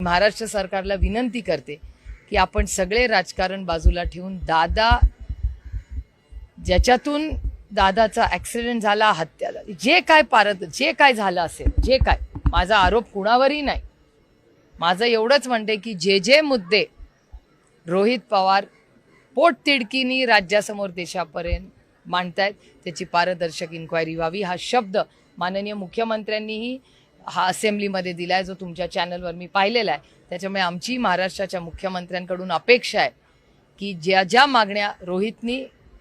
महाराष्ट्र सरकारला विनंती करते की आपण सगळे राजकारण बाजूला ठेवून दादा ज्याच्यातून दादाचा ॲक्सिडेंट झाला, हत्या झाली, जे काय झालं असेल, जे काय, माझा आरोप कुणावरही नाही, माझं एवढंच म्हणते की जे मुद्दे रोहित पवार पोटतिडकीनी राज्यासमोर देशापर्यंत मांडतायत त्याची पारदर्शक इन्क्वायरी व्हावी हा शब्द माननीय मुख्यमंत्र्यांनीही हा असेंब्लीमध्ये दिला आहे, जो तुमच्या चॅनलवर मी पाहिलेला आहे. त्याच्यामुळे आमची महाराष्ट्राच्या मुख्यमंत्र्यांकडून अपेक्षा आहे की ज्या मागण्या रोहितनी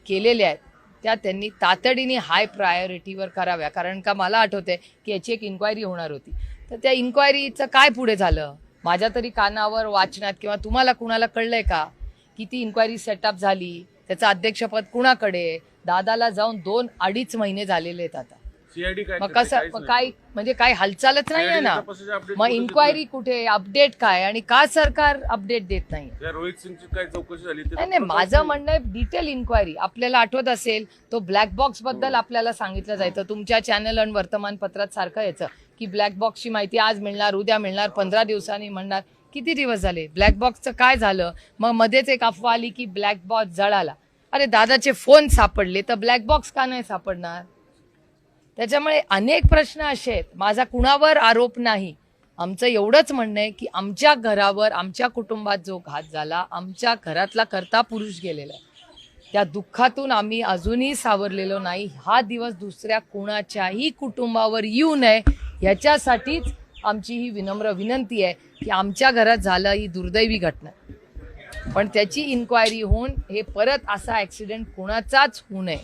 केलेल्या आहेत त्या त्यांनी तातडीने हाय प्रायोरिटीवर कराव्या. कारण का मला आठवते की याची एक इन्क्वायरी होणार होती, तर त्या इन्क्वायरीचं काय पुढे झालं माझ्या तरी कानावर वाचनात किंवा तुम्हाला कुणाला कळलंय का की ती इन्क्वायरी सेटअप झाली, त्याचं अध्यक्षपद कुणाकडे, दादाला जाऊन 2-2.5 महिने झालेले आहेत आता. मग कसं काय म्हणजे काय हालचालच नाहीये ना, मग इन्क्वायरी कुठे, अपडेट काय, आणि का सरकार अपडेट देत नाही? रोहित सिंगची काय चौकशी झाली? नाही, माझं म्हणणं आहे डिटेल इन्क्वायरी. आपल्याला आठवत असेल तो ब्लॅक बॉक्स बद्दल आपल्याला सांगितलं जायचं तुमच्या चॅनल आणि वर्तमानपत्रात सारखं यायचं की ब्लॅक बॉक्सची माहिती आज मिळणार, उद्या मिळणार, 15 दिवसांनी म्हणणार. किती दिवस झाले? ब्लॅक बॉक्सचं काय झालं? मग मध्येच एक अफवा आली की ब्लॅक बॉक्स जळाला. अरे दादाचे फोन सापडले तर ब्लॅक बॉक्स का नाही सापडणार? त्याच्यामुळे अनेक प्रश्न असे आहेत. माझा कुणावर आरोप नाही, आमचं एवढंच म्हणणं आहे की आमच्या घरावर, आमच्या कुटुंबात जो घात झाला, आमच्या घरातला कर्ता पुरुष गेलेला आहे, त्या दुःखातून आम्ही अजूनही सावरलेलो नाही. हा दिवस दुसऱ्या कोणाच्याही कुटुंबावर येऊ नये याच्यासाठीच आमची ही विनम्र विनंती आहे की आमच्या घरात झालं ही दुर्दैवी घटना, पण त्याची इन्क्वायरी होऊन हे परत असा ॲक्सिडेंट कोणाचाच होऊ नये